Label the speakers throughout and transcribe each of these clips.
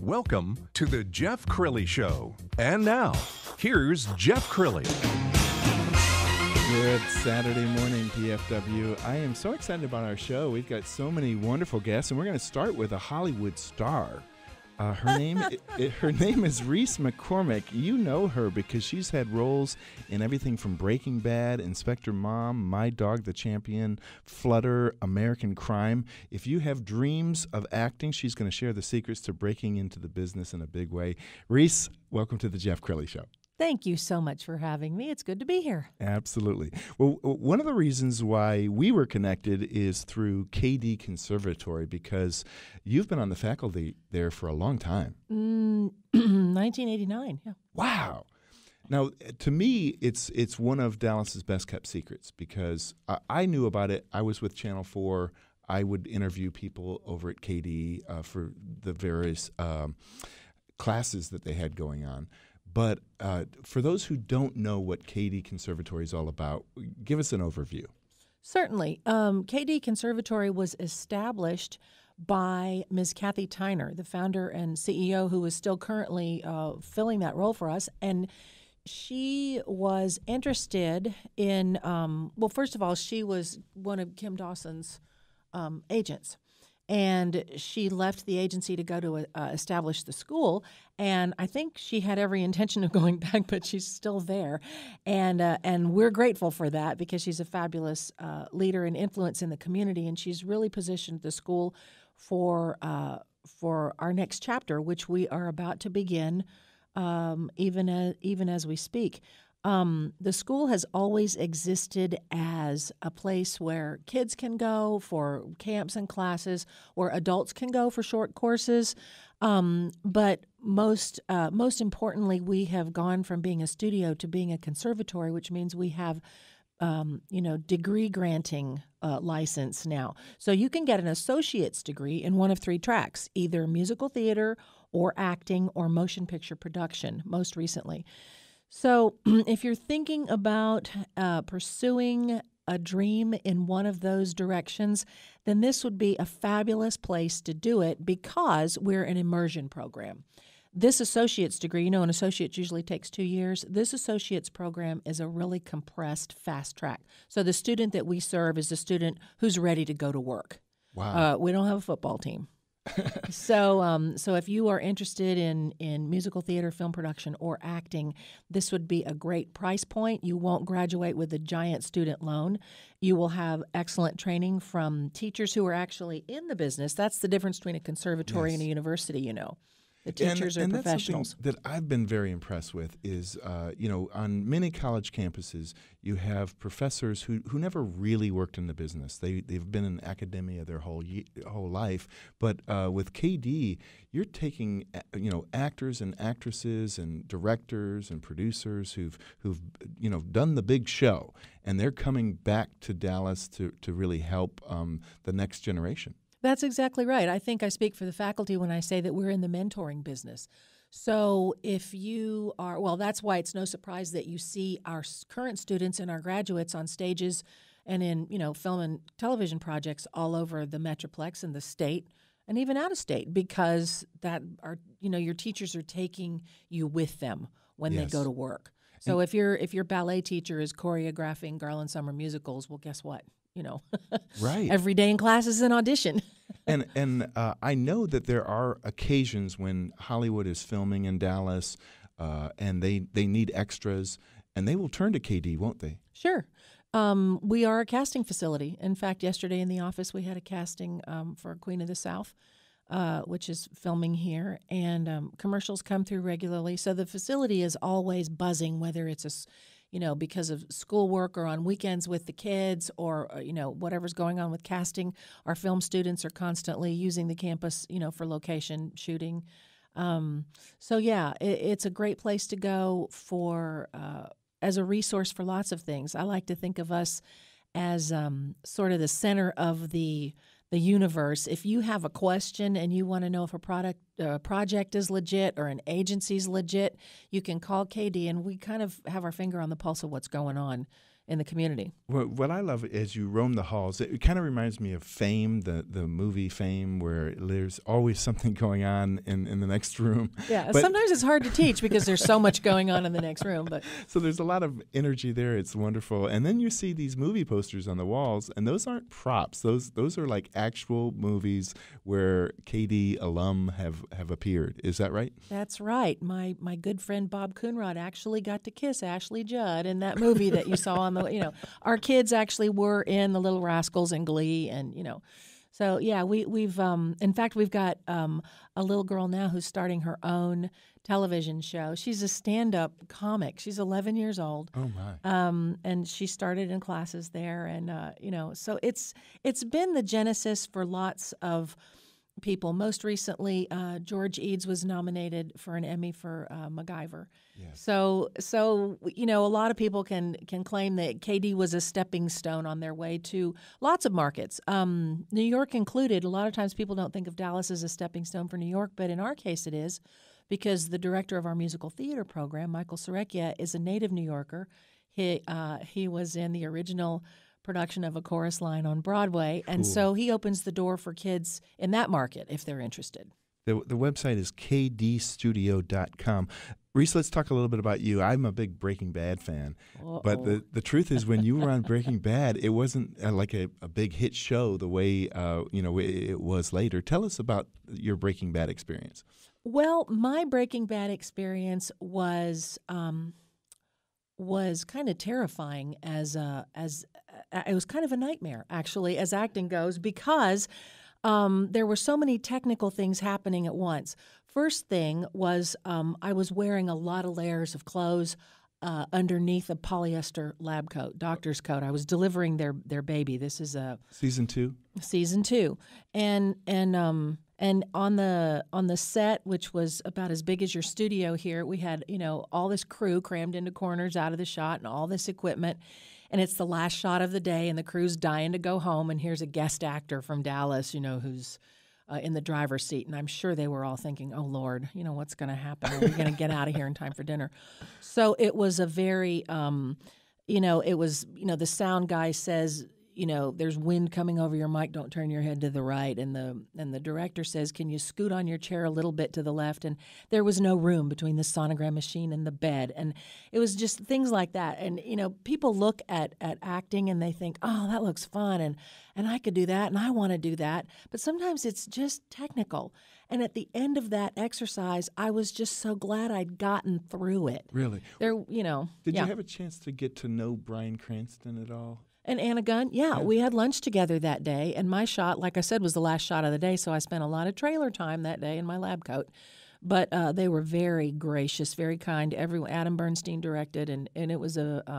Speaker 1: Welcome to the Jeff Crilly Show. And now, here's Jeff Crilly.
Speaker 2: Good Saturday morning, PFW. I am so excited about our show. We've got so many wonderful guests, and we're going to start with a Hollywood star. Her name is Reis McCormick. You know her because she's had roles in everything from Breaking Bad, Inspector Mom, My Dog the Champion, Flutter, American Crime. If you have dreams of acting, she's going to share the secrets to breaking into the business in a big way. Reis, welcome to the Jeff Crilly Show.
Speaker 3: Thank you so much for having me. It's good to be here.
Speaker 2: Absolutely. Well, one of the reasons why we were connected is through KD Conservatory, because you've been on the faculty there for a long time.
Speaker 3: 1989, yeah.
Speaker 2: Wow. Now, to me, it's one of Dallas's best-kept secrets because I knew about it. I was with Channel 4. I would interview people over at KD for the various classes that they had going on. But for those who don't know what KD Conservatory is all about, give us an overview.
Speaker 3: Certainly. KD Conservatory was established by Ms. Kathy Tyner, the founder and CEO, who is still currently filling that role for us. And she was interested in, well, first of all, she was one of Kim Dawson's agents. And she left the agency to go to establish the school. And I think she had every intention of going back, but she's still there. And we're grateful for that because she's a fabulous leader and influence in the community. And she's really positioned the school for our next chapter, which we are about to begin even as we speak. The school has always existed as a place where kids can go for camps and classes, where adults can go for short courses. But most importantly, we have gone from being a studio to being a conservatory, which means we have degree granting license now. So you can get an associate's degree in one of three tracks, either musical theater or acting or motion picture production, most recently. So if you're thinking about pursuing a dream in one of those directions, then this would be a fabulous place to do it because we're an immersion program. This associate's degree, an associate usually takes 2 years. This associate's program is a really compressed fast track. So the student that we serve is the student who's ready to go to work.
Speaker 2: Wow.
Speaker 3: We don't have a football team. So if you are interested in musical theater, film production, or acting, this would be a great price point. You won't graduate with a giant student loan. You will have excellent training from teachers who are actually in the business. That's the difference between a conservatory and a university, The teachers are professionals.
Speaker 2: That's something that I've been very impressed with is, on many college campuses, you have professors who never really worked in the business. They've been in academia their whole life. But with KD, you're taking actors and actresses and directors and producers who've done the big show, and they're coming back to Dallas to really help the next generation.
Speaker 3: That's exactly right. I think I speak for the faculty when I say that we're in the mentoring business. So if you are, that's why it's no surprise that you see our current students and our graduates on stages and in, film and television projects all over the Metroplex and the state and even out of state because your teachers are taking you with them when they go to work. So if your ballet teacher is choreographing Garland Summer musicals, well, guess what?
Speaker 2: Right.
Speaker 3: Every day in class is an audition.
Speaker 2: And I know that there are occasions when Hollywood is filming in Dallas and they need extras, and they will turn to KD, won't they?
Speaker 3: Sure. We are a casting facility. In fact, yesterday in the office we had a casting for Queen of the South, which is filming here, and commercials come through regularly. So the facility is always buzzing, whether it's because of schoolwork or on weekends with the kids or, whatever's going on with casting. Our film students are constantly using the campus, for location shooting. It's a great place to go for as a resource for lots of things. I like to think of us as sort of the center of the universe. If you have a question and you want to know if a project is legit or an agency's legit, you can call KD, and we kind of have our finger on the pulse of what's going on in the community.
Speaker 2: What I love as you roam the halls, it kind of reminds me of Fame, the movie Fame, where there's always something going on in the next room.
Speaker 3: Yeah, sometimes it's hard to teach because there's so much going on in the next room. But
Speaker 2: so there's a lot of energy there. It's wonderful. And then you see these movie posters on the walls, and those aren't props. Those are like actual movies where KD alum have appeared. Is that right?
Speaker 3: that's right. My good friend Bob Coonrod actually got to kiss Ashley Judd in that movie that you saw on the, our kids actually were in The Little Rascals and Glee, and so yeah, we've in fact we've got a little girl now who's starting her own television show. She's a stand-up comic. She's 11 years old.
Speaker 2: Oh my!
Speaker 3: And she started in classes there, and so it's been the genesis for lots of people. Most recently, George Eads was nominated for an Emmy for MacGyver.
Speaker 2: Yes.
Speaker 3: So a lot of people can claim that KD was a stepping stone on their way to lots of markets, New York included. A lot of times people don't think of Dallas as a stepping stone for New York, but in our case it is, because the director of our musical theater program, Michael Serecchia, is a native New Yorker. He was in the original production of A Chorus Line on Broadway, and so he opens the door for kids in that market if they're interested.
Speaker 2: The website is kdstudio.com. Reese, let's talk a little bit about you. I'm a big Breaking Bad fan, but the truth is, when you were on Breaking Bad, it wasn't like a big hit show the way it was later. Tell us about your Breaking Bad experience.
Speaker 3: Well, my Breaking Bad experience was kind of terrifying as it was kind of a nightmare, actually, as acting goes, because there were so many technical things happening at once. First thing was I was wearing a lot of layers of clothes underneath a polyester lab coat, doctor's coat. I was delivering their baby. This is
Speaker 2: Season 2?
Speaker 3: Season 2. And on the set, which was about as big as your studio here, we had, all this crew crammed into corners out of the shot and all this equipment. And it's the last shot of the day, and the crew's dying to go home. And here's a guest actor from Dallas, who's in the driver's seat. And I'm sure they were all thinking, oh, Lord, what's going to happen? Are we going to get out of here in time for dinner? So it was a very, the sound guy says, there's wind coming over your mic, don't turn your head to the right. And the director says, can you scoot on your chair a little bit to the left? And there was no room between the sonogram machine and the bed. And it was just things like that. And, people look at acting and they think, oh, that looks fun. And I could do that and I want to do that. But sometimes it's just technical. And at the end of that exercise, I was just so glad I'd gotten through it.
Speaker 2: Really?
Speaker 3: Did
Speaker 2: you have a chance to get to know Bryan Cranston at all?
Speaker 3: And Anna Gunn, yeah, we had lunch together that day, and my shot, like I said, was the last shot of the day, so I spent a lot of trailer time that day in my lab coat. But they were very gracious, very kind. Adam Bernstein directed, and it was a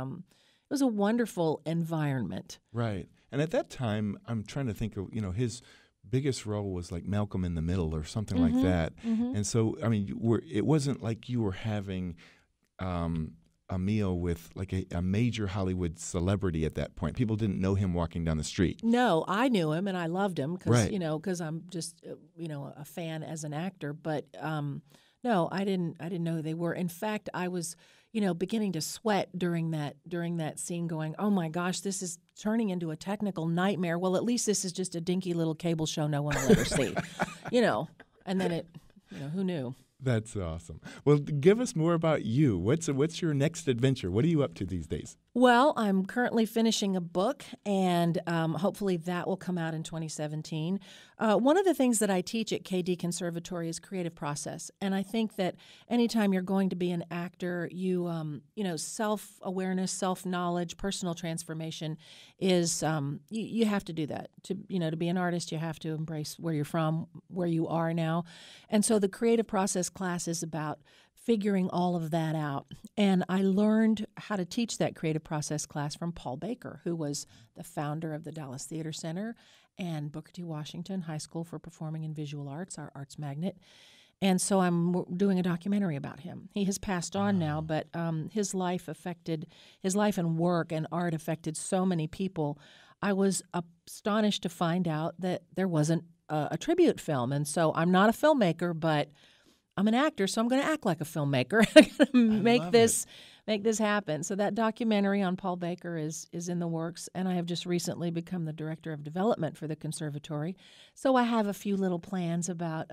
Speaker 3: wonderful environment.
Speaker 2: Right. And at that time, I'm trying to think of, his biggest role was like Malcolm in the Middle or something like that. Mm-hmm. And so, it wasn't like you were having a meal with like a major Hollywood celebrity at that point. People didn't know him walking down the street.
Speaker 3: No, I knew him and I loved him because
Speaker 2: right.
Speaker 3: Because I'm just a fan as an actor. But no, I didn't know who they were. In fact, I was beginning to sweat during that scene, going, oh my gosh, this is turning into a technical nightmare. Well, at least this is just a dinky little cable show no one will ever see, And then who knew?
Speaker 2: That's awesome. Well, give us more about you. What's your next adventure? What are you up to these days?
Speaker 3: Well, I'm currently finishing a book, and hopefully that will come out in 2017. One of the things that I teach at KD Conservatory is creative process, and I think that anytime you're going to be an actor, self-awareness, self-knowledge, personal transformation is you have to do that. To be an artist, you have to embrace where you're from, where you are now, and so the creative process class is about figuring all of that out. And I learned how to teach that creative process class from Paul Baker, who was the founder of the Dallas Theater Center and Booker T. Washington High School for Performing and Visual Arts, our arts magnet. And so I'm doing a documentary about him. He has passed on now, but his life and work and art affected so many people. I was astonished to find out that there wasn't a tribute film. And so I'm not a filmmaker, but I'm an actor, so I'm going to act like a filmmaker. I'm going to make this happen. So that documentary on Paul Baker is in the works, and I have just recently become the director of development for the Conservatory. So I have a few little plans about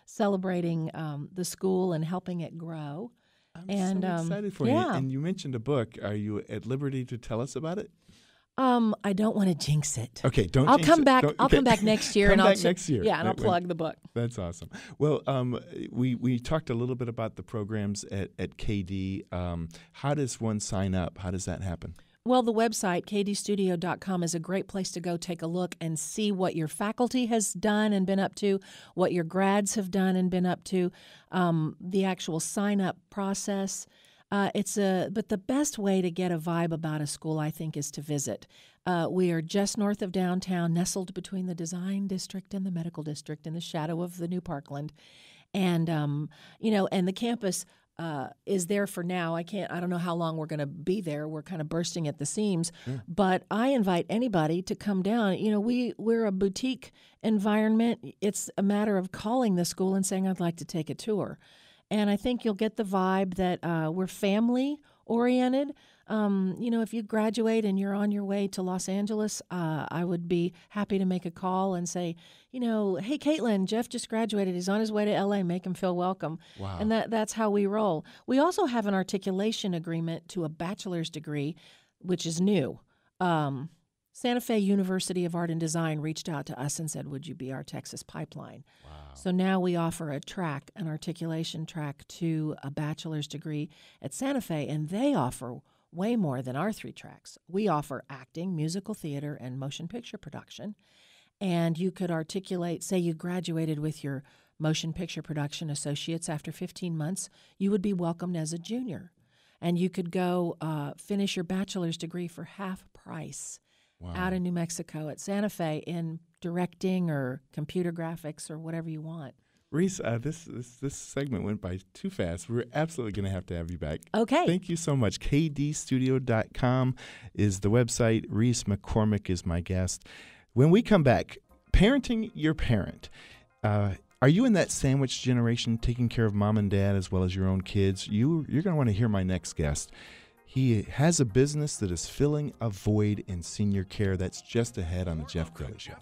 Speaker 3: celebrating the school and helping it grow.
Speaker 2: I'm so excited for you. And you mentioned a book. Are you at liberty to tell us about it?
Speaker 3: I don't want to jinx it.
Speaker 2: Okay, don't.
Speaker 3: I'll
Speaker 2: jinx
Speaker 3: come
Speaker 2: it.
Speaker 3: back.
Speaker 2: Don't,
Speaker 3: I'll come back next year.
Speaker 2: Come
Speaker 3: and
Speaker 2: back next year.
Speaker 3: Yeah, and I'll plug the book.
Speaker 2: That's awesome. Well, we talked a little bit about the programs at KD. How does one sign up? How does that happen?
Speaker 3: Well, the website, kdstudio.com, is a great place to go take a look and see what your faculty has done and been up to, what your grads have done and been up to, the actual sign-up process. But the best way to get a vibe about a school, I think, is to visit. We are just north of downtown, nestled between the design district and the medical district in the shadow of the new Parkland. And, and the campus is there for now. I don't know how long we're going to be there. We're kind of bursting at the seams. But I invite anybody to come down. We're a boutique environment. It's a matter of calling the school and saying, I'd like to take a tour. And I think you'll get the vibe that we're family-oriented. If you graduate and you're on your way to Los Angeles, I would be happy to make a call and say, hey, Caitlin, Jeff just graduated. He's on his way to L.A. Make him feel welcome.
Speaker 2: Wow.
Speaker 3: And that's how we roll. We also have an articulation agreement to a bachelor's degree, which is new. Santa Fe University of Art and Design reached out to us and said, would you be our Texas pipeline? Wow. So now we offer an articulation track to a bachelor's degree at Santa Fe, and they offer way more than our 3 tracks. We offer acting, musical theater, and motion picture production. And you could articulate, say you graduated with your motion picture production associates after 15 months, you would be welcomed as a junior. And you could go finish your bachelor's degree for half price. Wow. Out in New Mexico at Santa Fe in directing or computer graphics or whatever you want.
Speaker 2: Reis, this segment went by too fast. We're absolutely going to have you back.
Speaker 3: Okay.
Speaker 2: Thank you so much. kdstudio.com is the website. Reis McCormick is my guest. When we come back, parenting your parent. Are you in that sandwich generation, taking care of mom and dad as well as your own kids? You're going to want to hear my next guest. He has a business that is filling a void in senior care. That's just ahead on The Jeff Crowley Show.